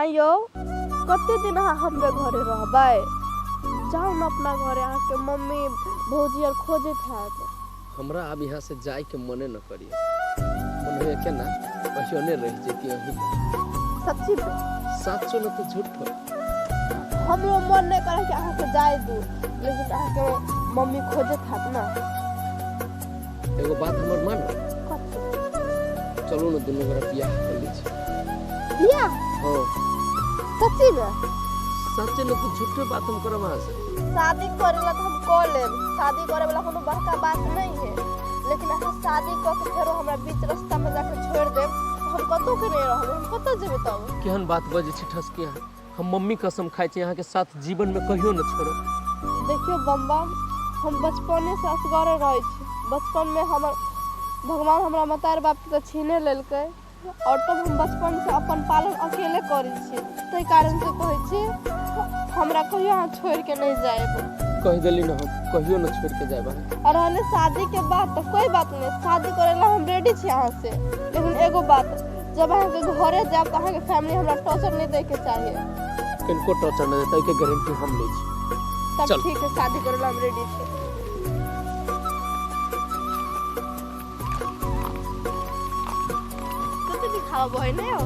आइयो कते दिन हमरे घरे रहबै जाओ न अपना घरे आके मम्मी भौजी और खोजे थे हमरा अब यहाँ से जाए के मने न करिए मन होए के ना पछोने रह जेती अही सच्ची में सच न तो झूठ हमरो मन नहीं करे कि आके जाए दू लेकिन आके मम्मी खोजे था ना एगो बात हमर मान चलो न दोनों गोरा बियाह कर ली बियाह हां सच्ची में सच न तो झूठे बात हम करम से शादी करेला तो हम कर लेब शादी करे वाला कोनो बड़का बात नहीं है लेकिन अहाँ शादी क के फेरो हमरा बीच रास्ता में जाके छोड़ देब हम कतो के नहीं रहब हम कतो जेबे तब केहन बात बजे छी ठस के हम मम्मी कसम खाइ छी यहाँ के साथ जीवन में कहियो न छोड़ो देखियो बम हम बचपने से असगरे रहे छी बचपन में हमर भगवान हमरा मतार बाप के छीने लेलकै और तब हम बचपन से अपन पालन अकेले करै छी तै कारण से कहै छी हमरा कहियो यहाँ छोड़ के नहीं जाएब कह देली न हम कहियो न छोड़ के जाएब और हने शादी के बाद तो कोई बात नहीं शादी करेला हम रेडी छी यहाँ से लेकिन एगो बात जब अहाँ के घरे जाब त अहाँ के फैमिली हमरा टॉर्चर नहीं दे के चाहिए किनको टॉर्चर न देतै के गारंटी हम लै छी तब ठीक है शादी करेला हम रेडी छी खावा बहै नहीं हो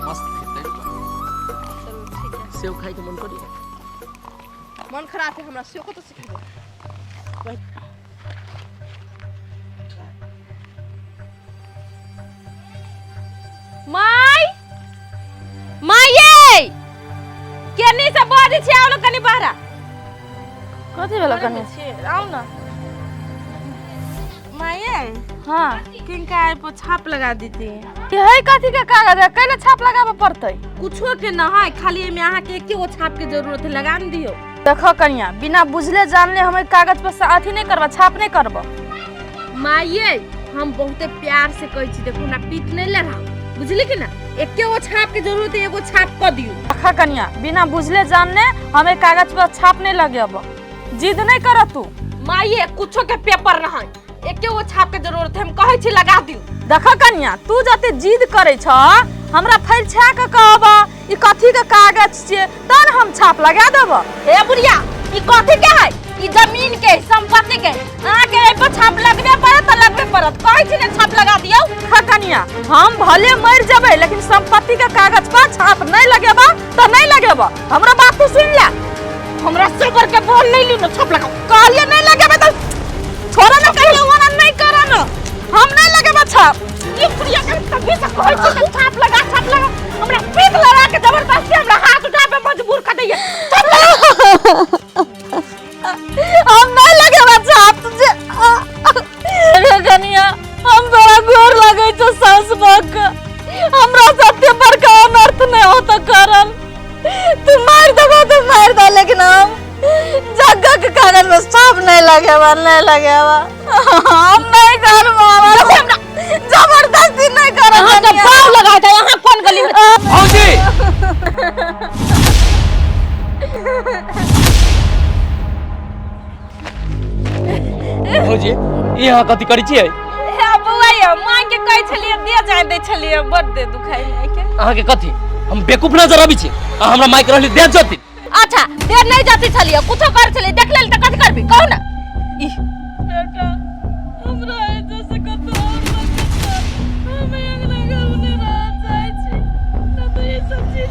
मस्त खेते चलो ठीक है सेव खाई के मन करी मन खराब है हमरा सेव को तो सिखा माय माये केनी से बाजे छी आलो कनी बाहरा कथि भेल कनी आउ ना माये हां किनका आइ पर छाप लगा देती यही कथि के कागज है कैले छाप लगाबे पड़तै कुछो के न है खाली एमे आहा के एके गो छाप के जरूरत है लगा न दियो देखो कन्या बिना बुझले जानले हम कागज पर अथी नहीं करबा छाप नहीं करबा माये हम बहुते प्यार से कहै छी देखो ना पीत नहीं ले रहा बुझली कि ना एके गो छाप के जरूरत है एगो छाप क दियो देखो कन्या बिना बुझले जानले हमें कागज पर छाप नहीं लगेबा जिद नहीं कर तू माये कुछो के पेपर न है एके गो छाप के जरूरत है हम कहै छी लगा दियो देखो कन्या तू जते जिद करे छ हमरा फैल छा के कहबा ई कथि के कागज छे तन हम छाप लगा देब ए बुढ़िया ई कथि के है ई जमीन के संपत्ति के आहा के ए पर छाप लगबे पड़त त लगबे पड़त कहै छी ने छाप लगा दियो कन्या हम भले मर जबे लेकिन संपत्ति के कागज पर छाप नहीं लगेबा त नहीं लगेबा हमरा बात तो सुन ले हमरा सबर के बोल नहीं ली न छाप लगा कहलिए नहीं लगेबे त छोरा न कहियो वना नहीं करा न हम नहीं लगेबा छाप ये बुढ़िया के कभी से कहै छी छाप लगा हमरा पीठ लगा के जबरदस्ती हमरा हाथ उठा पे मजबूर कर दैए हम नहीं लगेबा छाप तुझे कन्या हम बड़ा गोर लगे तो सास बक हमरा सत्य पर का अनर्थ नहीं होता करन तू मार दे लेकिन हम जगह के कागज में छाप नहीं लगेबा हम नहीं करबा हमरा जबरदस्ती नहीं कर हां तो पाव लगा दे यहां कौन गली में भौजी भौजी यहाँ कथि करी छियै ए बौआ मां के कहै छलिए दे जाय दे छलिए बड़ दे दुखाई नहीं के अहाँ के कथि हम बेवकूफ नजर आबी छी अहाँ हमरा माइक रहली दे जति अच्छा देर नहीं जाती छलिए कुछो कर छलिए देख लेल त कथि करबी कहू ना ई बेटा हमरा ऐसे से कतो हम एकरा घर में रह जाय छी न तो ये सब चीज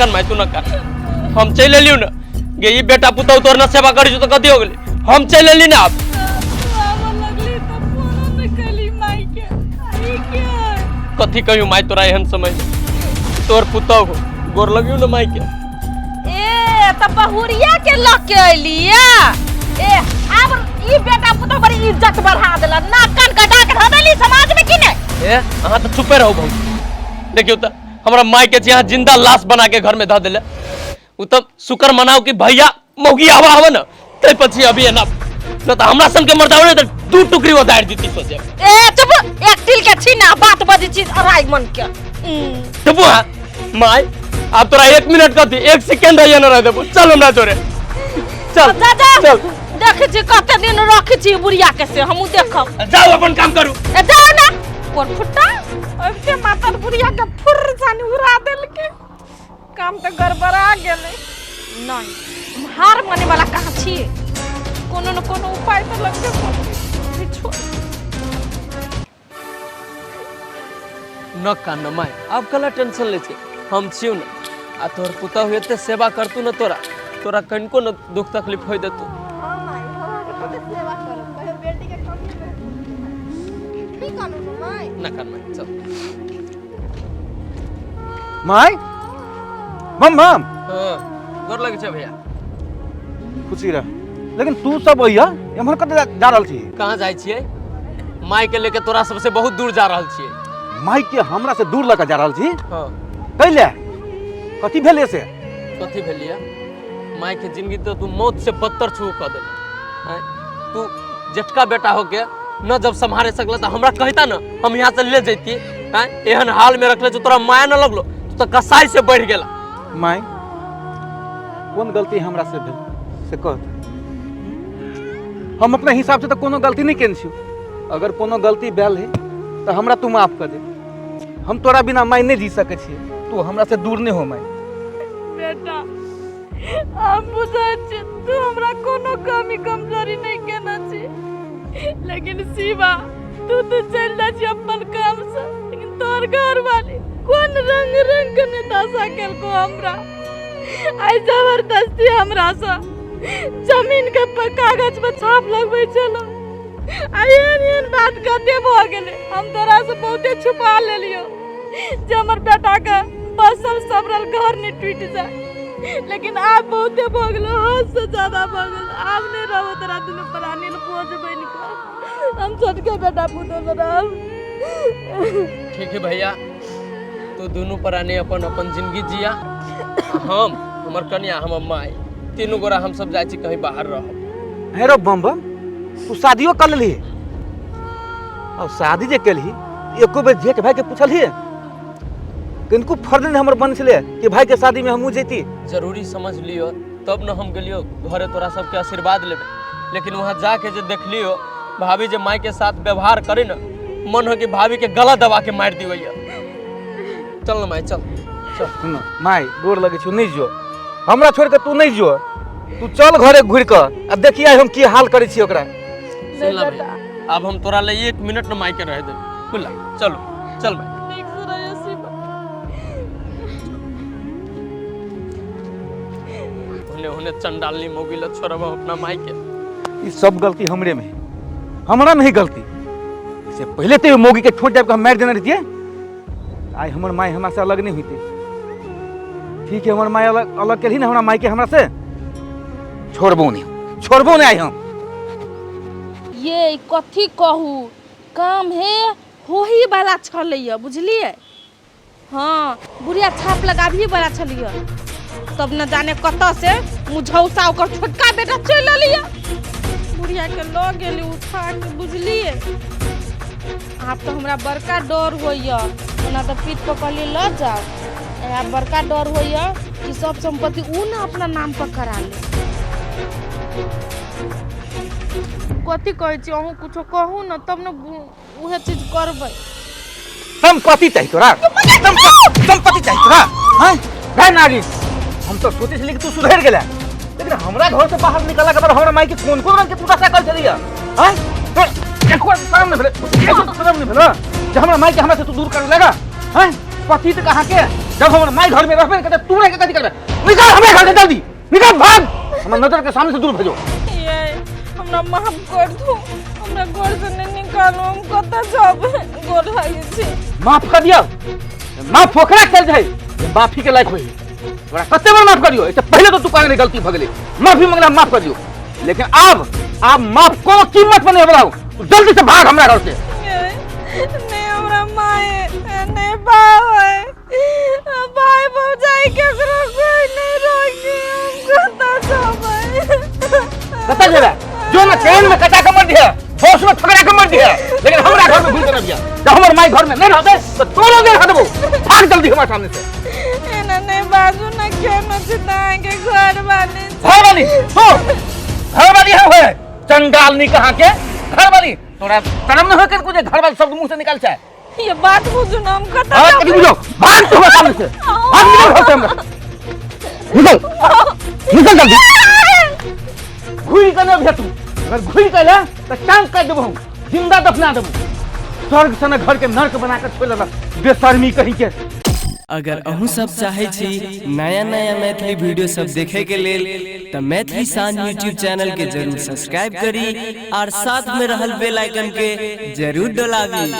कन मैं तू न कर हम चल एलियो न गे ई बेटा पुतौ तोर न सेवा करी त कथि हो गेलै हम चल एली न अब लगली तो फोन में कली माई के आई के कथि कहियो माई तोरा एहन समय तोर पुतौ गोर लगियो न माई के ए त बहुरिया के लग के अलिया ए अब ई बेटा पुतो बड़ी इज्जत बढ़ा देला ना कान कटा के धदेली समाज में कि ने ए अहाँ त चुपे रहू भौजी देखियो त हमरा माई के यहाँ जिंदा लाश बना के घर में ध देले उ त शुक्र मनाओ कि भैया मौगी आवा न तै पछि अभी न त हमरा सन के मर्दाव ने त दू टुकड़ी उतार दीती सोचे ए चुप एक तिल के छीना बात बजी चीज अराई मन के चुप हां माई अब तोरा 1 मिनट कथि 1 सेकंड है न रह देबो चल हमरा जोरे चल चल देख छी कते दिन रख छी बुढ़िया के से हमहु देखब जाओ अपन काम करू ए जाओ ना पर फुट्टा अब के मातर बुढ़िया के फुर जानी उड़ा देल के काम तो गड़बड़ा गेले नहीं हम हार माने वाला कहाँ छिए कोनो न कोनो उपाय तो लगबे करते छोड़ न कान माय अब कला टेंशन ले छे हम छियो न आ तोर पुता हुए ते सेवा करतू न तोरा कनको न दुख तकलीफ होई देतू हां माई हमरा के सेवा करो कहे बेटी के कमी नहीं कानू माई न कान माय चल माय मम मम हां गोर लगे छे भैया खुशी रह लेकिन तू सब भैया एमहर कते जा रहल छी कहां जाय छियै माय के लेके तोरा सबसे बहुत दूर जा रहल छियै माय के हमरा से दूर लगा जा रहल छी हां कैले कथि भेले से कथी भेलिया माय के जिंदगी तो तू मौत से बदतर छू कर देले हैं तू जेठका बेटा होके न जब संभाले सकला त हमरा कहता न हम यहां से ले जैती हैं एहन हाल में रखले जो तोरा माया न लगलो तो कसाई से बढ़ गेला माय कौन गलती हमरा से भेल से कह हम अपने हिसाब से तो कोनो गलती नहीं केने छी अगर कोनो गलती भेल है तो हमरा तू माफ कर दे हम तोरा बिना माय नहीं जी सके छी तू हमरा से दूर नहीं हो माय बेटा हम बुझै छी तू हमरा कोनो कमी कमजोरी नहीं केना छी लेकिन शिवा तू तो चल जा छी अपन काम से लेकिन तोर घर वाले कौन रंग रंग के नेता केल को हमरा आई जबरदस्ती हमरा से जमीन के कागज पे छाप लगबै चलो आयन बात कते भ गेले हम तोरा से बहुते छुपा लेलियो जे हमर बेटा का बसल सबरल घर नहीं टूट जाए लेकिन आप बहुते भ गेलो हद से ज्यादा भ गेलो आप नहीं रहो तोरा दिन प्राणी न पहुंचबै निकल हम छोटके बेटा पुतो रहब ठीक है भैया तो दोनों प्राणी अपन अपन जिंदगी जिया हम हमर कन्या हमर माय तीनों गोरा हम सब जाय छी कहीं बाहर रहब हेरो बम बम तू शादियो कर ली और शादी जे कलही एको बेर जेठ भाई के पूछलही किनको फर्ज नहीं हमर बन छले कि भाई के शादी में हमहू जेती जरूरी समझ लियो तब न हम गेलियो घरे तोरा सबके आशीर्वाद लेबे लेकिन वहां जाके जे देखलियो भाभी जे माई के साथ व्यवहार करे न मन हो कि भाभी के गला दबा के मार दिवैया चल न माई चल चल माई गोर लगे छी नहीं जो हमरा छोड़ के तू नहीं जो तू चल घरे घुर कर अब देखिए हम की हाल करे छी ओकरा सुन ला भैया अब हम तोरा ले 1 मिनट न माई के रह दे खुला चलो चल भाई ठीक से रहिए शिवा होने चंडालनी मोगिल छोड़ब अपना माई के ये सब गलती हमरे में है हमरा नहीं गलती इससे पहले तो मोगी के ठोट जाब के हम मार देने रहतिए आई हमर माई हमरा से अलग नहीं हुई ठीक है हमर माई अलग अलग केली ना हमरा माई के हमरा से छोड़बो नहीं आई हम ये कथी कहू काम है हो ही वाला छलैया बुझलिए हाँ बुढ़िया छाप लगाभी वाला छलिए तब न जाने कत से मुझौसा ओकर छोटका बेटा चल लिया बुढ़िया के ल गेली उठा के बुझलिए आप तो हमरा बड़का डर होइया ओना तो पीठ पकड़ली ल जाओ यहाँ बड़का डर होइया कि सब संपत्ति उ ना अपना नाम पर करा ले कथी कहै छी अहूँ कुछो कहू न तब न उहे चीज करबै संपत्ति चाहिए तोरा संपत्ति चाहिए तोरा हैं भाई नागी हम तो सोचे छली कि तू सुधर गेला लेकिन हमरा घर से बाहर निकला के बाद हमरा माई के कौन रंग के तू दशा कर छलिया हैं तो एको काम नहीं भेले एको तो काम नहीं भेले जब हमरा माई के हमरा से तू दूर कर लेगा हैं पति तो कहां के जब हमर माई घर में रहबे कहते तू रह के कथि करबे निकाल हमें घर से जल्दी निकाल भाग हमर नजर के सामने से दूर भेजो ये हमरा माफ कर दो हमरा घर से नहीं निकालो हम कत जाब गोर लागे छी माफ कर दिया माफ फोकरा चल जाए माफी के लायक होई तोरा कते बार माफ करियो इससे पहले तो तू कहने गलती भ गेले माफी मांगला माफ कर दियो लेकिन अब माफ को कीमत में नहीं बढ़ाओ तू जल्दी से भाग हमरा घर से नहीं हमरा माए नहीं भाई भाई भौजाई केकरो कोई नहीं रोकी हम कत जाब कता जेबे जो ना चैन में कटा के मर दिया होश में ठगड़ा के मर दिया लेकिन हमरा घर में घुस के रहिया जब हमर माई घर में नहीं रहते तो तोरो के हटबो भाग जल्दी हमारे सामने से एना नहीं बाजू ना केनो चिताए के घर वाले तो घर वाली है चंडालनी कहां के घर वाली तोरा शर्म न हो के तुझे घर वाली शब्द मुंह से निकाल चाहे ये बात बुझो ना हम कत अरे कभी बुझो भाग तू मेरे सामने से भाग निकल घर से हमरा निकल जल्दी घुई कने भे तू अगर घुई कले तो टांग काट देबो जिंदा दफना देबो स्वर्ग सन घर के नरक बना के छोड़ देला बेशर्मी कहीं के अगर अहू सब चाहे छी नया नया मैथिली वीडियो सब देखे के लेल तो मैथिली साँझ यूट्यूब चैनल के जरूर सब्सक्राइब करी और साथ में रहल बेल आइकन के जरूर दबावी।